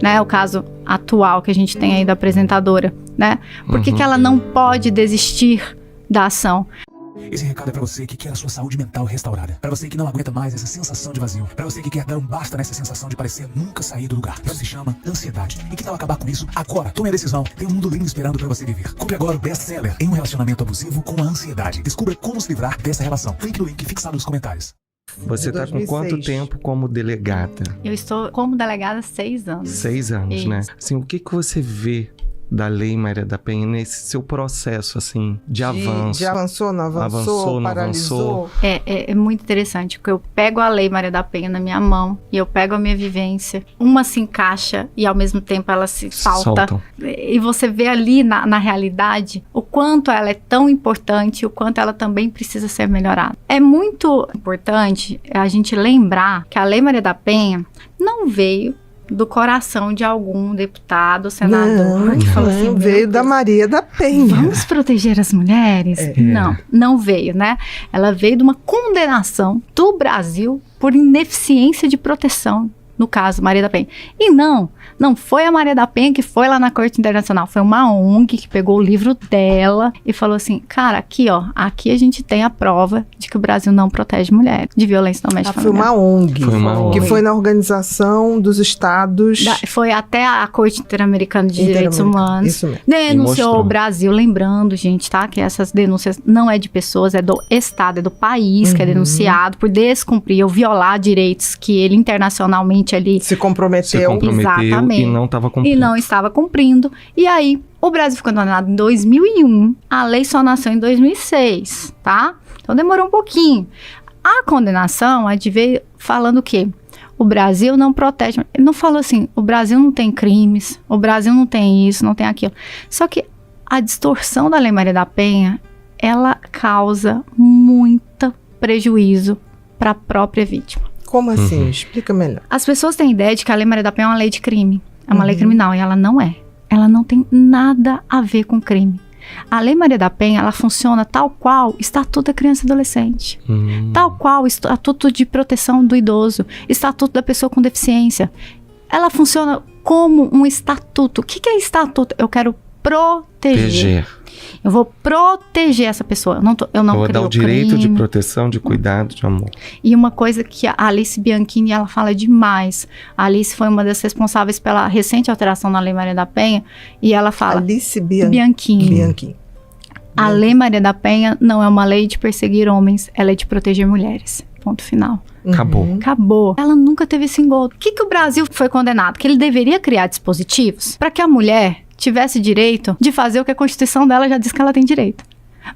né? O caso atual que a gente tem aí da apresentadora, né? Por que ela não pode desistir da ação? Esse recado é pra você que quer a sua saúde mental restaurada. Pra você que não aguenta mais essa sensação de vazio. Pra você que quer dar um basta nessa sensação de parecer nunca sair do lugar. Isso se chama ansiedade. E que tal acabar com isso agora? Tome a decisão. Tem um mundo lindo esperando pra você viver. Compre agora o best-seller Em um Relacionamento Abusivo com a Ansiedade. Descubra como se livrar dessa relação. Clique no link fixado nos comentários. Você está com quanto tempo como delegada? Eu estou como delegada há 6 anos. 6 anos, Isso. né? Assim, o que você vê da Lei Maria da Penha nesse seu processo, assim, de avanço? De avançou, não avançou, paralisou? É muito interessante, porque eu pego a Lei Maria da Penha na minha mão e eu pego a minha vivência. Uma se encaixa e ao mesmo tempo ela se salta. E você vê ali na realidade o quanto ela é tão importante e o quanto ela também precisa ser melhorada. É muito importante a gente lembrar que a Lei Maria da Penha não veio do coração de algum deputado, senador, que falou assim, veio da Maria da Penha. Vamos proteger as mulheres? Não veio, né? Ela veio de uma condenação do Brasil por ineficiência de proteção, no caso, Maria da Penha. E não foi a Maria da Penha que foi lá na Corte Internacional, foi uma ONG que pegou o livro dela e falou assim, cara, aqui a gente tem a prova de que o Brasil não protege mulheres de violência doméstica. Foi uma ONG, que foi na Organização dos Estados... Foi até a Corte Interamericana de Direitos Humanos. Isso mesmo. Denunciou o Brasil, lembrando, gente, tá? Que essas denúncias não é de pessoas, é do Estado, é do país que é denunciado por descumprir ou violar direitos que ele internacionalmente ali... Se comprometeu. Exatamente. E não estava cumprindo. E não estava cumprindo. E aí, o Brasil ficou condenado em 2001. A lei só nasceu em 2006, tá? Então, demorou um pouquinho. A condenação, a de veio falando o quê? O Brasil não protege. Ele não falou assim, o Brasil não tem crimes, o Brasil não tem isso, não tem aquilo. Só que a distorção da Lei Maria da Penha, ela causa muito prejuízo para a própria vítima. Como assim? Explica melhor. As pessoas têm ideia de que a Lei Maria da Penha é uma lei de crime. É uma lei criminal, e ela não é. Ela não tem nada a ver com crime. A Lei Maria da Penha, ela funciona tal qual Estatuto da Criança e Adolescente. Tal qual Estatuto de Proteção do Idoso. Estatuto da Pessoa com Deficiência. Ela funciona como um estatuto. O que é estatuto? Eu quero proteger. Eu vou proteger essa pessoa. Eu não vou crio dar o direito crime. de proteção, de cuidado, de amor. E uma coisa que a Alice Bianchini, ela fala demais. A Alice foi uma das responsáveis pela recente alteração na Lei Maria da Penha. E ela fala... Alice Bianchini. A Lei Maria da Penha não é uma lei de perseguir homens, ela é de proteger mulheres. Ponto final. Acabou. Ela nunca teve esse engodo. O que o Brasil foi condenado? Que ele deveria criar dispositivos para que a mulher tivesse direito de fazer o que a Constituição dela já diz que ela tem direito.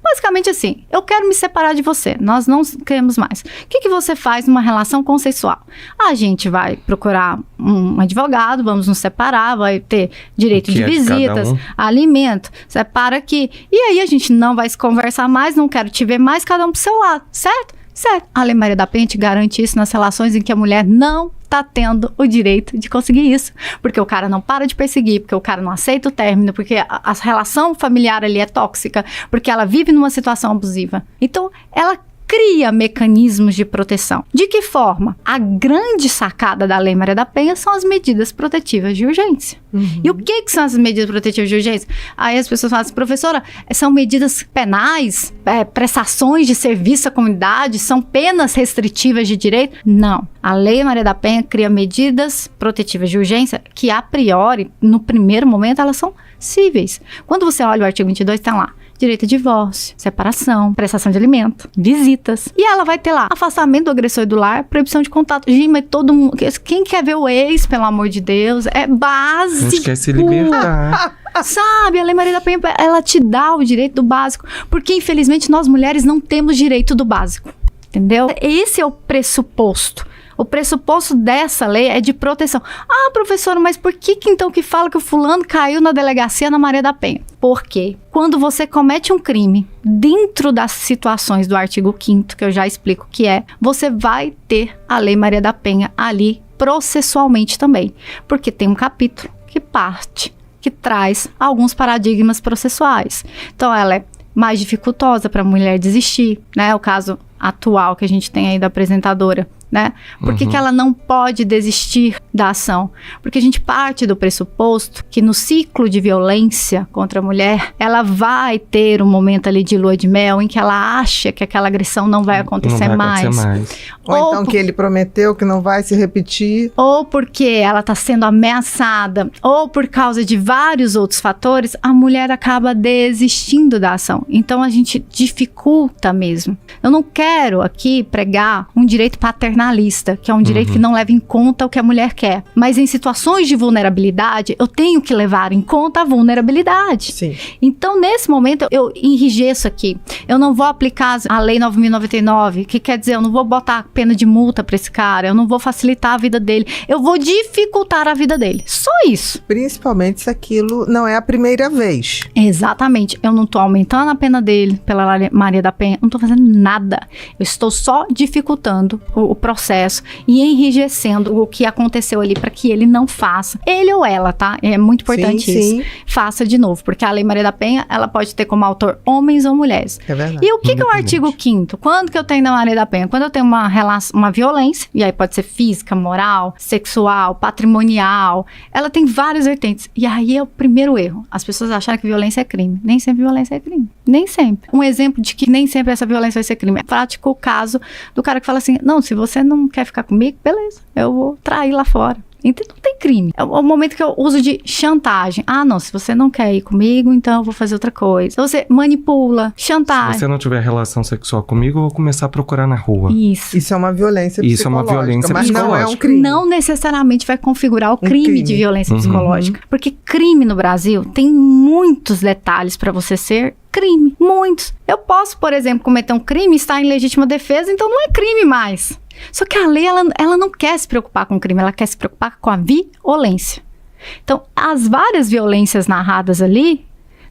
Basicamente assim, eu quero me separar de você, nós não queremos mais. O que você faz numa relação consensual? A gente vai procurar um advogado, vamos nos separar, vai ter direito de visitas, alimento, separa aqui. E aí a gente não vai se conversar mais, não quero te ver mais, cada um pro seu lado, certo? Certo. A Lei Maria da Penha te garante isso nas relações em que a mulher não tá tendo o direito de conseguir isso. Porque o cara não para de perseguir, porque o cara não aceita o término, porque a relação familiar ali é tóxica, porque ela vive numa situação abusiva. Então, ela cria mecanismos de proteção. De que forma? A grande sacada da Lei Maria da Penha são as medidas protetivas de urgência. E o que são as medidas protetivas de urgência? Aí as pessoas falam assim, professora, são medidas penais, prestações de serviço à comunidade, são penas restritivas de direito? Não. A Lei Maria da Penha cria medidas protetivas de urgência que, a priori, no primeiro momento, elas são cíveis. Quando você olha o artigo 22, tem lá direito a divórcio, separação, prestação de alimento, visitas. E ela vai ter lá afastamento do agressor do lar, proibição de contato. Gente, mas todo mundo... Quem quer ver o ex, pelo amor de Deus? É básico. A gente quer se libertar. Sabe, a Lei Maria da Penha, ela te dá o direito do básico. Porque, infelizmente, nós mulheres não temos direito do básico. Entendeu? Esse é o pressuposto. O pressuposto dessa lei é de proteção. Ah, professora, mas por que então que fala que o fulano caiu na delegacia na Maria da Penha? Porque quando você comete um crime dentro das situações do artigo 5º, que eu já explico o que é, você vai ter a Lei Maria da Penha ali processualmente também. Porque tem um capítulo que traz alguns paradigmas processuais. Então, ela é mais dificultosa para a mulher desistir, né? O caso atual que a gente tem aí da apresentadora, né? Por que ela não pode desistir da ação? Porque a gente parte do pressuposto que no ciclo de violência contra a mulher, ela vai ter um momento ali de lua de mel em que ela acha que aquela agressão não vai acontecer mais. Ou então que ele prometeu que não vai se repetir. Ou porque ela está sendo ameaçada, ou por causa de vários outros fatores, a mulher acaba desistindo da ação. Então a gente dificulta mesmo. Eu não quero aqui pregar um direito paternalista, que é um direito que não leva em conta o que a mulher quer. Mas em situações de vulnerabilidade, eu tenho que levar em conta a vulnerabilidade. Sim. Então, nesse momento, eu enrijeço aqui. Eu não vou aplicar a Lei 9.099, que quer dizer, eu não vou botar pena de multa para esse cara, eu não vou facilitar a vida dele, eu vou dificultar a vida dele. Só isso. Principalmente se aquilo não é a primeira vez. Exatamente. Eu não tô aumentando a pena dele pela Maria da Penha, não tô fazendo nada. Eu estou só dificultando o processo e enrijecendo o que aconteceu ali para que ele não faça. Ele ou ela, tá? É muito importante isso. Sim. Faça de novo, porque a Lei Maria da Penha, ela pode ter como autor homens ou mulheres. É verdade. E o que é o artigo 5º? Quando que eu tenho na Maria da Penha? Quando eu tenho uma violência, e aí pode ser física, moral, sexual, patrimonial, ela tem várias vertentes. E aí é o primeiro erro. As pessoas acharem que violência é crime. Nem sempre violência é crime. Nem sempre. Um exemplo de que nem sempre essa violência vai ser crime. É prático o caso do cara que fala assim, não, se você não quer ficar comigo, beleza, eu vou trair lá fora. Então não tem crime. É o momento que eu uso de chantagem. Ah, não, se você não quer ir comigo, então eu vou fazer outra coisa. Você manipula, chantagem. Se você não tiver relação sexual comigo, eu vou começar a procurar na rua. Isso é uma violência psicológica. Isso é uma violência mas psicológica. Não é um crime. Não necessariamente vai configurar o crime de violência psicológica. Porque crime no Brasil tem muitos detalhes para você ser crime. Muitos. Eu posso, por exemplo, cometer um crime e estar em legítima defesa, então não é crime mais. Só que a lei, ela não quer se preocupar com o crime, ela quer se preocupar com a violência. Então, as várias violências narradas ali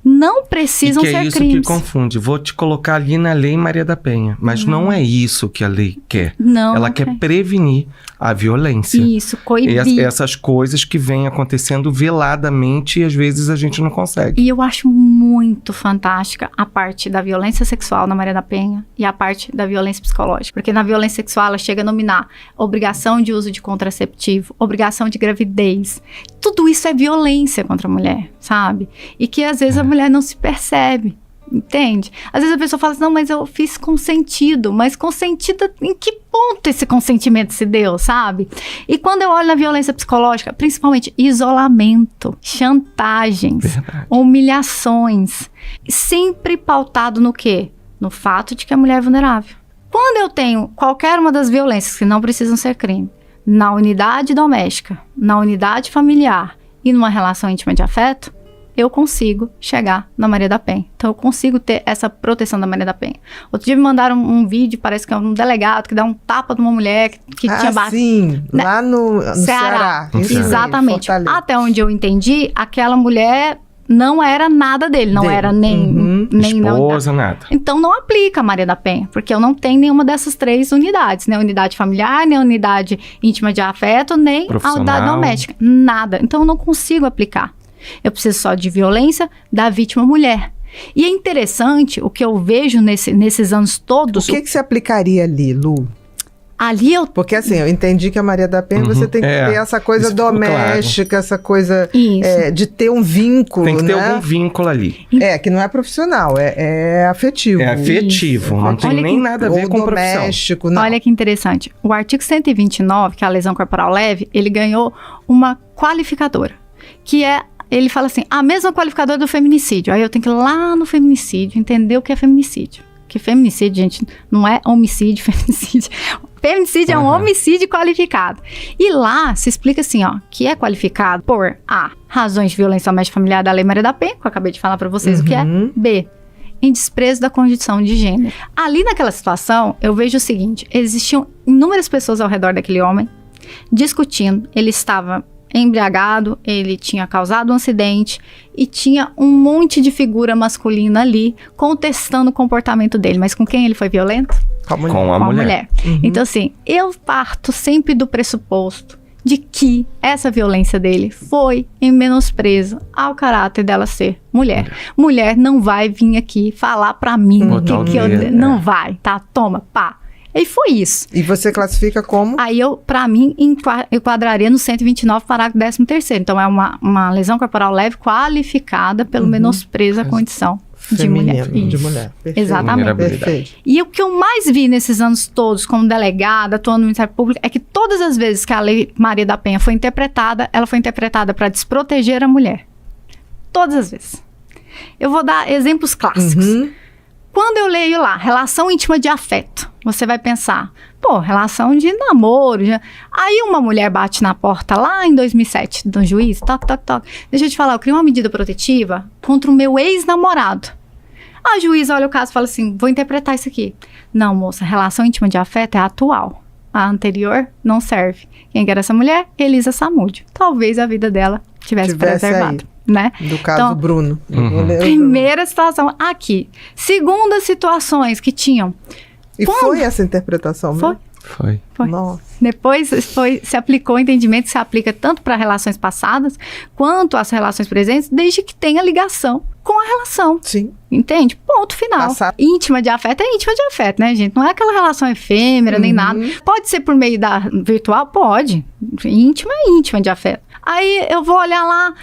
não precisam ser crimes. É isso que confunde. Vou te colocar ali na Lei Maria da Penha, mas não é isso que a lei quer. Ela quer prevenir a violência. Isso, coibir. Essas coisas que vêm acontecendo veladamente e às vezes a gente não consegue. E eu acho muito fantástica a parte da violência sexual na Maria da Penha e a parte da violência psicológica. Porque na violência sexual ela chega a nominar obrigação de uso de contraceptivo, obrigação de gravidez. Tudo isso é violência contra a mulher, sabe? E que às vezes a mulher não se percebe. Entende? Às vezes a pessoa fala assim, não, mas eu fiz consentido. Mas consentido, em que ponto esse consentimento se deu, sabe? E quando eu olho na violência psicológica, principalmente isolamento, chantagens, humilhações, sempre pautado no quê? No fato de que a mulher é vulnerável. Quando eu tenho qualquer uma das violências que não precisam ser crime, na unidade doméstica, na unidade familiar e numa relação íntima de afeto, eu consigo chegar na Maria da Penha. Então, eu consigo ter essa proteção da Maria da Penha. Outro dia me mandaram um vídeo, parece que é um delegado que dá um tapa numa mulher que tinha batido. Sim, né? Lá no Ceará. Exatamente. Até onde eu entendi, aquela mulher não era nada dele, não era nem esposa, nada. Então não aplica a Maria da Penha, porque eu não tenho nenhuma dessas três unidades, nem a unidade familiar, nem a unidade íntima de afeto, nem a unidade doméstica, nada. Então eu não consigo aplicar. Eu preciso só de violência da vítima mulher. E é interessante o que eu vejo nesses anos todos. O que se aplicaria ali, Lu? Ali eu... Porque assim, eu entendi que a Maria da Penha você tem que ter essa coisa doméstica, essa coisa de ter um vínculo, tem que ter algum vínculo ali. Que não é profissional, é afetivo. É afetivo, não tem nem nada a ver com doméstico. Não. Olha que interessante. O artigo 129, que é a lesão corporal leve, ele ganhou uma qualificadora, que é... Ele fala assim, a mesma qualificadora do feminicídio. Aí eu tenho que ir lá no feminicídio, entender o que é feminicídio. Porque feminicídio, gente, não é homicídio, feminicídio. Feminicídio é um homicídio qualificado. E lá se explica assim, ó, que é qualificado por A, razões de violência doméstica familiar da Lei Maria da Penha, que eu acabei de falar pra vocês o que é. B, em desprezo da condição de gênero. Ali naquela situação, eu vejo o seguinte, existiam inúmeras pessoas ao redor daquele homem, discutindo, ele estava... embriagado, ele tinha causado um acidente e tinha um monte de figura masculina ali contestando o comportamento dele. Mas com quem ele foi violento? Com a mulher. Então assim, eu parto sempre do pressuposto de que essa violência dele foi em menosprezo ao caráter dela ser mulher. Mulher não vai vir aqui falar pra mim que eu... Não vai, tá? Toma, pá. E foi isso. E você classifica como? Aí pra mim, enquadraria no 129, parágrafo 13º. Então, é uma lesão corporal leve qualificada pelo menosprezo à condição de mulher. Perfeito. Exatamente. Perfeito. E o que eu mais vi nesses anos todos, como delegada, atuando no Ministério Público, é que todas as vezes que a Lei Maria da Penha foi interpretada, ela foi interpretada para desproteger a mulher. Todas as vezes. Eu vou dar exemplos clássicos. Quando eu leio lá, relação íntima de afeto, você vai pensar, relação de namoro. Aí uma mulher bate na porta lá em 2007 do juiz, toque. Deixa eu te falar, eu criei uma medida protetiva contra o meu ex-namorado. A juíza olha o caso e fala assim, vou interpretar isso aqui. Não, moça, relação íntima de afeto é atual. A anterior não serve. Quem que era essa mulher? Elisa Samúdio. Talvez a vida dela tivesse preservado. Né? Do caso então, Bruno. Primeira situação aqui. Segunda, situações que tinham. E foi essa interpretação mesmo? Foi. Nossa. Depois se aplicou o entendimento que se aplica tanto para relações passadas quanto às relações presentes, desde que tenha ligação com a relação. Sim. Entende? Ponto final. Íntima de afeto é íntima de afeto, né, gente? Não é aquela relação efêmera, nem nada. Pode ser por meio da virtual? Pode. Íntima é íntima de afeto. Aí eu vou olhar lá,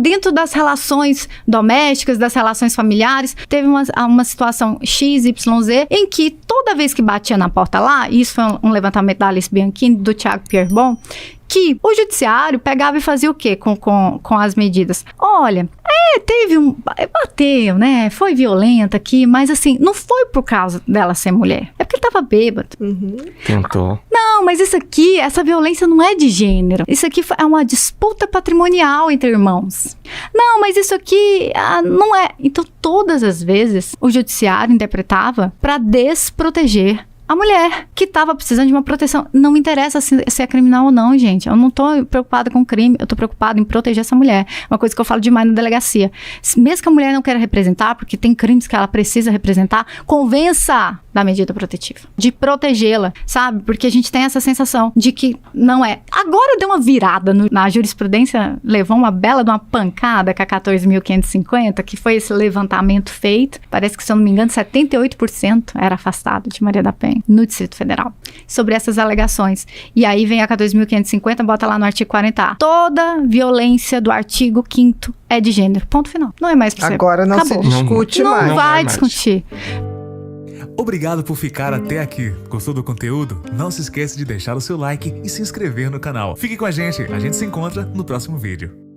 dentro das relações domésticas, das relações familiares, teve uma situação XYZ, em que toda vez que batia na porta lá, isso foi um levantamento da Alice Bianchini, do Thiago Pierbon, que o judiciário pegava e fazia o quê com as medidas? Olha, bateu, né? Foi violenta aqui, mas assim, não foi por causa dela ser mulher. É porque ele tava bêbado. Tentou. Não, mas isso aqui, essa violência não é de gênero. Isso aqui é uma disputa patrimonial entre irmãos. Não, mas isso aqui não é. Então, todas as vezes, o judiciário interpretava para desproteger a mulher que estava precisando de uma proteção. Não me interessa se é criminal ou não, gente. Eu não estou preocupada com crime, eu estou preocupada em proteger essa mulher. Uma coisa que eu falo demais na delegacia. Mesmo que a mulher não queira representar, porque tem crimes que ela precisa representar, convença da medida protetiva. De protegê-la, sabe? Porque a gente tem essa sensação de que não é. Agora deu uma virada na jurisprudência, levou uma bela de uma pancada com a 14.550, que foi esse levantamento feito. Parece que, se eu não me engano, 78% era afastado de Maria da Penha no Distrito Federal, sobre essas alegações. E aí vem a 14.550, bota lá no artigo 40A. Toda violência do artigo 5º é de gênero. Ponto final. Não é mais possível. Agora não se discute mais. Não vai discutir. Obrigado por ficar até aqui. Gostou do conteúdo? Não se esqueça de deixar o seu like e se inscrever no canal. Fique com a gente se encontra no próximo vídeo.